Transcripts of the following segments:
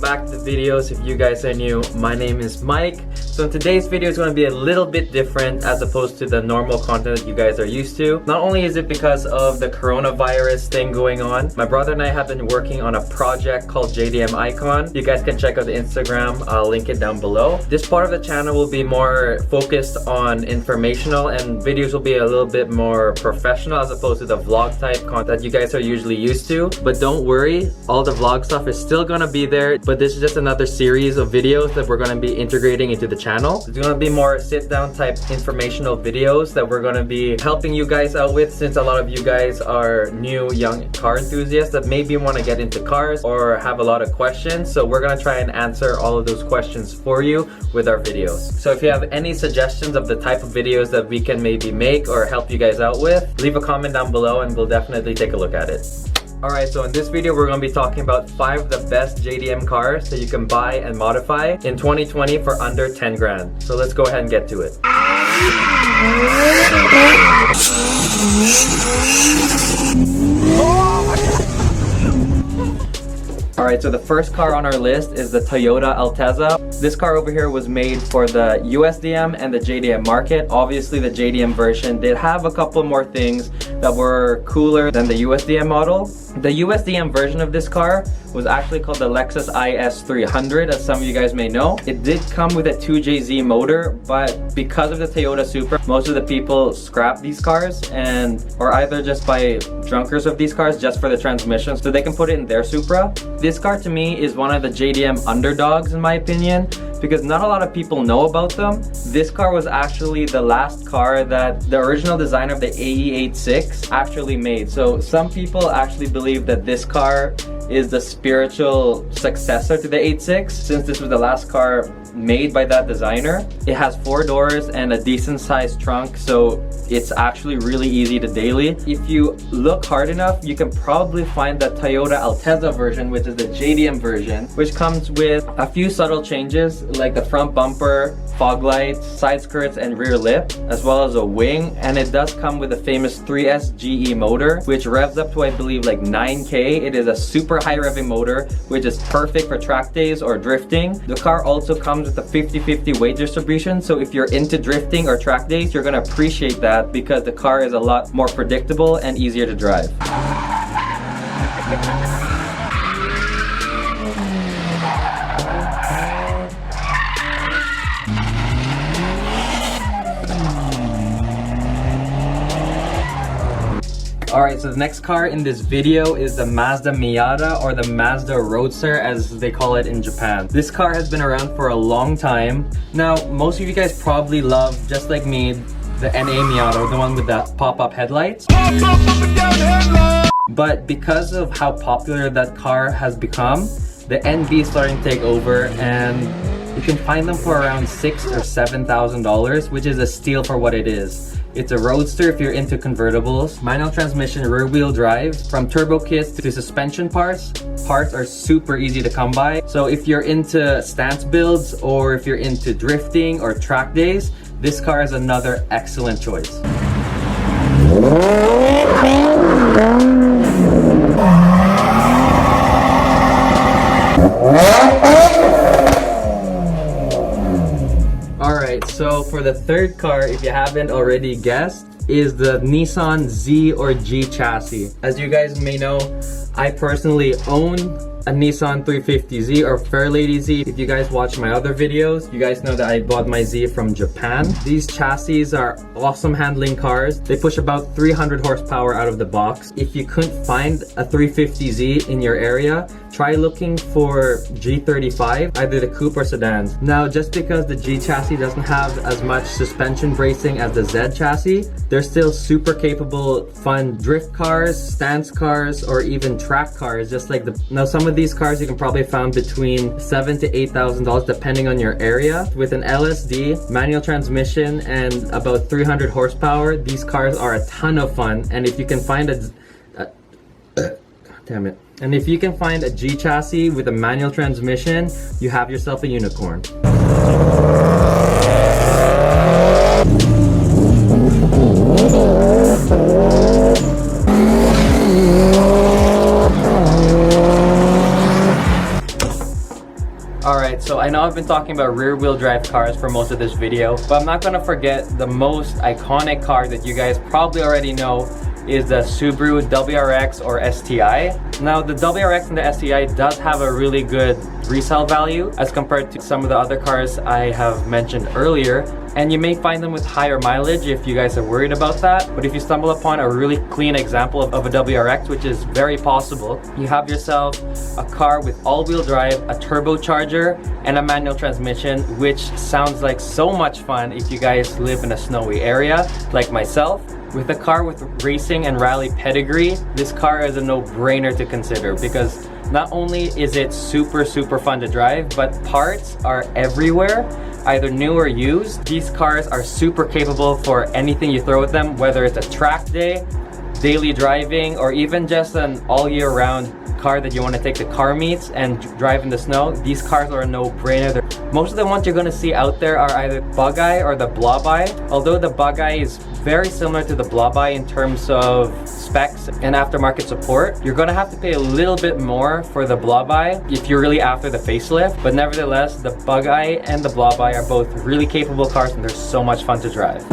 back to the videos. If you guys are new, my name is Mike. So in today's video is going to be a little bit different as opposed to the normal content that you guys are used to. Not only is it because of the coronavirus thing going on, my brother and I have been working on a project called JDM Icon. You guys can check out the Instagram, I'll link it down below. This part of the channel will be more focused on informational, and videos will be a little bit more professional as opposed to the vlog type content that you guys are usually used to. But don't worry, all the vlog stuff is still gonna be there, but this is just another series of videos that we're gonna be integrating into the channel. It's gonna be more sit down type informational videos that we're gonna be helping you guys out with, since a lot of you guys are new young car enthusiasts that maybe want to get into cars or have a lot of questions. So we're gonna try and answer all of those questions for you with our videos. So if you have any suggestions of the type of videos that we can maybe make or help you guys out with, leave a comment down below and we'll definitely take a look at it. Alright, so in this video we're going to be talking about 5 of the best JDM cars that you can buy and modify in 2020 for under 10 grand. So let's go ahead and get to it. Alright, so the first car on our list is the Toyota Altezza. This car over here was made for the USDM and the JDM market. Obviously the JDM version did have a couple more things that were cooler than the USDM model. The USDM version of this car was actually called the Lexus IS 300, as some of you guys may know. It did come with a 2JZ motor, but because of the Toyota Supra, most of the people scrap these cars and or either just buy junkers of these cars just for the transmission so they can put it in their Supra. This car to me is one of the JDM underdogs in my opinion, because not a lot of people know about them. This car was actually the last car that the original designer of the AE86 actually made. So some people actually believe that this car is the spiritual successor to the 86, since this was the last car made by that designer. It has 4 doors and a decent sized trunk, so it's actually really easy to daily. If you look hard enough, you can probably find the Toyota Altezza version, which is the JDM version, which comes with a few subtle changes like the front bumper, fog lights, side skirts, and rear lip, as well as a wing. And it does come with the famous 3S GE motor, which revs up to I believe like 9K. It is a super high revving motor, which is perfect for track days or drifting. The car also comes with a 50-50 weight distribution, so if you're into drifting or track days, you're gonna appreciate that because the car is a lot more predictable and easier to drive. Alright, so the next car in this video is the Mazda Miata, or the Mazda Roadster as they call it in Japan. This car has been around for a long time. Now, most of you guys probably love, just like me, the NA Miata, the one with the pop-up headlights. But because of how popular that car has become, the NB is starting to take over, and you can find them for around $6,000 or $7,000, which is a steal for what it is. It's a roadster if you're into convertibles. Manual transmission, rear wheel drive. From turbo kits to suspension parts are super easy to come by. So if you're into stance builds, or if you're into drifting or track days, this car is another excellent choice. Alright, so for the third car, if you haven't already guessed, is the Nissan Z or G chassis. As you guys may know, I personally own a Nissan 350Z or Fairlady Z. If you guys watch my other videos, you guys know that I bought my Z from Japan. These chassis are awesome handling cars. They push about 300 horsepower out of the box. If you couldn't find a 350Z in your area, try looking for G35, either the coupe or sedans. Now, just because the G chassis doesn't have as much suspension bracing as the Z chassis, they're still super capable, fun drift cars, stance cars, or even track cars. Just like now some of these cars you can probably find between $7,000 to $8,000 depending on your area. With an LSD, manual transmission, and about 300 horsepower, these cars are a ton of fun. And if you can find damn it. And if you can find a G chassis with a manual transmission, you have yourself a unicorn. I've been talking about rear-wheel drive cars for most of this video, but I'm not gonna forget the most iconic car that you guys probably already know is the Subaru WRX or STI. Now the WRX and the STI does have a really good resale value as compared to some of the other cars I have mentioned earlier, and you may find them with higher mileage if you guys are worried about that. But if you stumble upon a really clean example of a WRX, which is very possible, you have yourself a car with all-wheel drive, a turbocharger, and a manual transmission, which sounds like so much fun if you guys live in a snowy area like myself. With a car with racing and rally pedigree, this car is a no-brainer to consider because not only is it super fun to drive, but parts are everywhere, either new or used. These cars are super capable for anything you throw at them, whether it's a track day, daily driving, or even just an all-year-round car that you want to take to car meets and drive in the snow. These cars are a no-brainer. Most of the ones you're going to see out there are either Bug-Eye or the Blob-Eye. Although the Bug-Eye is very similar to the Blob-Eye in terms of specs and aftermarket support, you're going to have to pay a little bit more for the Blob-Eye if you're really after the facelift. But nevertheless, the Bug-Eye and the Blob-Eye are both really capable cars and they're so much fun to drive.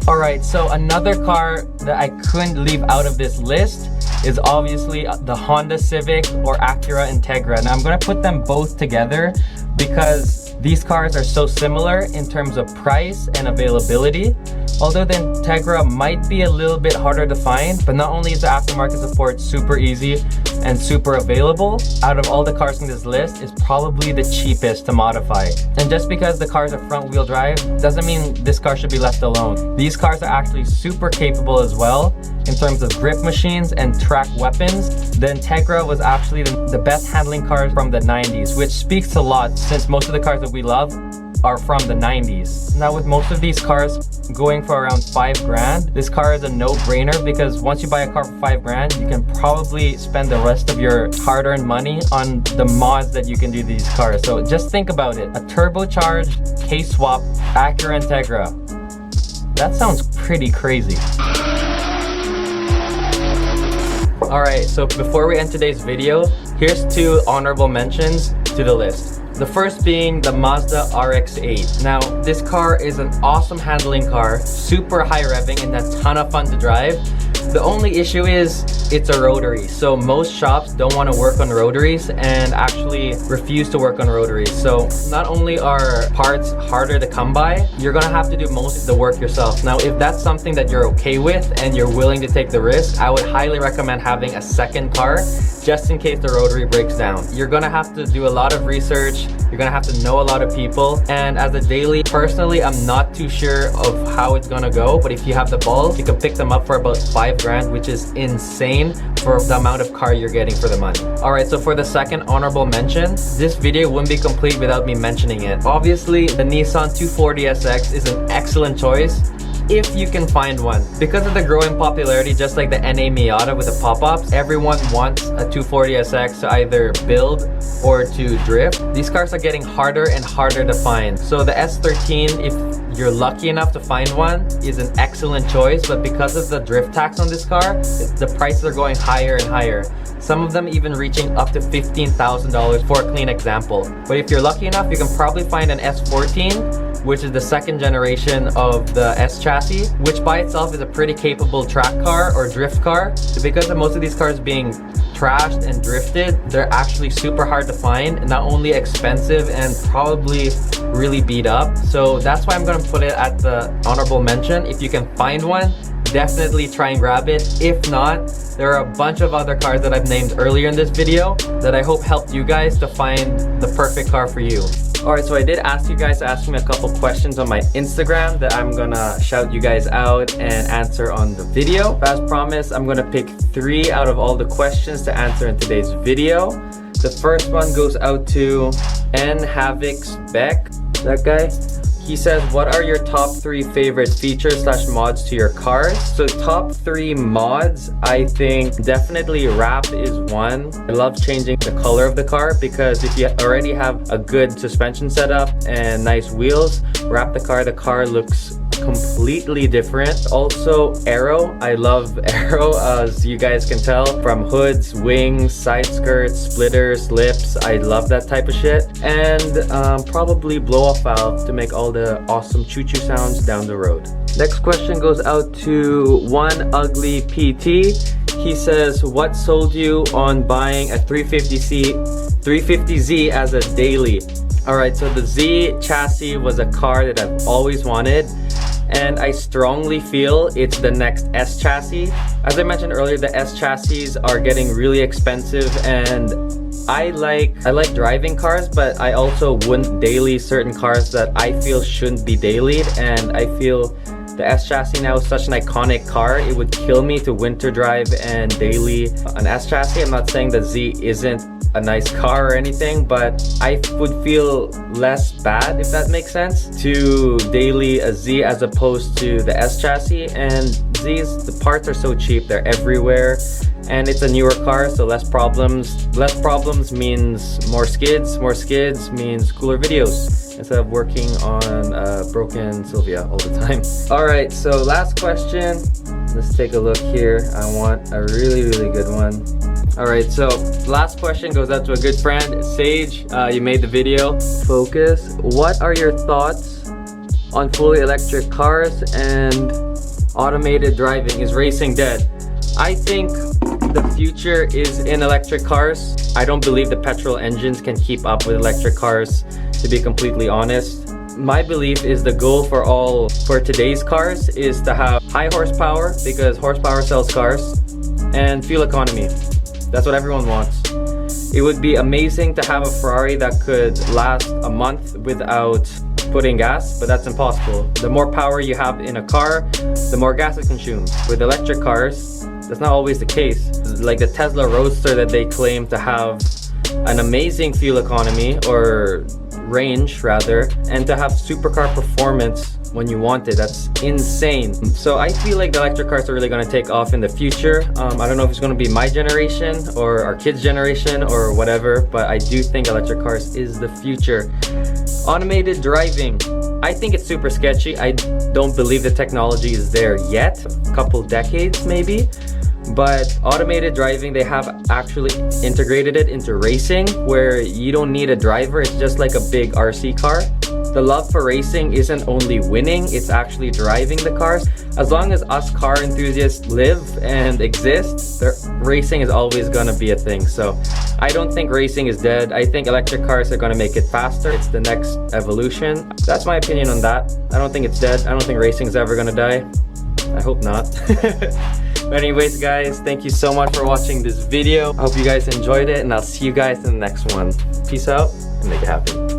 Alright, so another car that I couldn't leave out of this list is obviously the Honda Civic or Acura Integra. Now I'm going to put them both together because these cars are so similar in terms of price and availability. Although the Integra might be a little bit harder to find, but not only is the aftermarket support super easy and super available, out of all the cars in this list, it's probably the cheapest to modify. And just because the cars are front wheel drive doesn't mean this car should be left alone. These cars are actually super capable as well in terms of grip machines and track weapons. The Integra was actually the best handling car from the 90s, which speaks a lot since most of the cars that we love are from the 90s. Now with most of these cars going for around 5 grand, this car is a no-brainer because once you buy a car for 5 grand, you can probably spend the rest of your hard-earned money on the mods that you can do to these cars. So just think about it. A turbocharged, K-swap, Acura Integra. That sounds pretty crazy. Alright, so before we end today's video, here's 2 honorable mentions to the list. The first being the Mazda RX-8. Now, this car is an awesome handling car, super high revving, and a ton of fun to drive. The only issue is it's a rotary, so most shops don't want to work on rotaries and actually refuse to work on rotaries. So not only are parts harder to come by, you're gonna have to do most of the work yourself. Now, if that's something that you're okay with and you're willing to take the risk, I would highly recommend having a second car just in case the rotary breaks down. You're gonna have to do a lot of research, you're gonna have to know a lot of people, and as a daily, personally, I'm not too sure of how it's gonna go, but if you have the balls, you can pick them up for about 5 grand, which is insane for the amount of car you're getting for the money. Alright, so for the second honorable mention, this video wouldn't be complete without me mentioning it. Obviously, the Nissan 240SX is an excellent choice if you can find one. Because of the growing popularity, just like the NA Miata with the pop-ups, everyone wants a 240SX to either build or to drift. These cars are getting harder and harder to find. So the S13, if you're lucky enough to find one, is an excellent choice, but because of the drift tax on this car, the prices are going higher and higher. Some of them even reaching up to $15,000 for a clean example. But if you're lucky enough, you can probably find an S14, which is the second generation of the S chassis, which by itself is a pretty capable track car or drift car. Because of most of these cars being trashed and drifted, they're actually super hard to find, not only expensive and probably really beat up. So that's why I'm gonna put it at the honorable mention. If you can find one, definitely try and grab it. If not, there are a bunch of other cars that I've named earlier in this video that I hope helped you guys to find the perfect car for you. Alright, so I did ask you guys to ask me a couple questions on my Instagram that I'm gonna shout you guys out and answer on the video. But as promised, I'm gonna pick 3 out of all the questions to answer in today's video. The first one goes out to N Havix Beck, that guy. He says, what are your top 3 favorite features / mods to your cars? So top 3 mods, I think definitely wrap is one. I love changing the color of the car because if you already have a good suspension setup and nice wheels, wrap the car looks completely different. Also aero, I love aero, as you guys can tell, from hoods, wings, side skirts, splitters, lips. I love that type of shit. And probably blow off valve to make all the awesome choo-choo sounds down the road. Next question goes out to One Ugly PT. He says, what sold you on buying a 350Z as a daily? Alright, so the Z chassis was a car that I've always wanted, and I strongly feel it's the next S chassis. As I mentioned earlier, the S chassis are getting really expensive, and I like driving cars, but I also wouldn't daily certain cars that I feel shouldn't be dailied, and I feel the S chassis now is such an iconic car. It would kill me to winter drive and daily an S chassis. I'm not saying the Z isn't a nice car or anything, but I would feel less bad, if that makes sense, to daily a Z as opposed to the S chassis. And Z's, the parts are so cheap, they're everywhere, and it's a newer car, so less problems. Less problems means more skids means cooler videos, instead of working on broken Sylvia all the time. Alright, so last question. Let's take a look here. I want a really good one. Alright, so last question goes out to a good friend, Sage. You made the video. Focus. What are your thoughts on fully electric cars and automated driving? Is racing dead? I think the future is in electric cars. I don't believe the petrol engines can keep up with electric cars, to be completely honest. My belief is the goal for today's cars is to have high horsepower, because horsepower sells cars, and fuel economy. That's what everyone wants. It would be amazing to have a Ferrari that could last a month without putting gas, but that's impossible. The more power you have in a car, the more gas it consumes. With electric cars, that's not always the case. Like the Tesla Roadster that they claim to have an amazing fuel economy, or range rather, and to have supercar performance when you want it. That's insane. So I feel like the electric cars are really going to take off in the future. I don't know if it's going to be my generation or our kids' generation or whatever, but I do think electric cars is the future. Automated driving, I think it's super sketchy. I don't believe the technology is there yet. A couple decades maybe. But automated driving, they have actually integrated it into racing, where you don't need a driver. It's just like a big RC car. The love for racing isn't only winning, it's actually driving the cars. As long as us car enthusiasts live and exist, racing is always gonna be a thing. So I don't think racing is dead. I think electric cars are gonna make it faster. It's the next evolution. That's my opinion on that. I don't think it's dead. I don't think racing is ever gonna die. I hope not. But anyways guys, thank you so much for watching this video. I hope you guys enjoyed it, and I'll see you guys in the next one. Peace out and make it happen.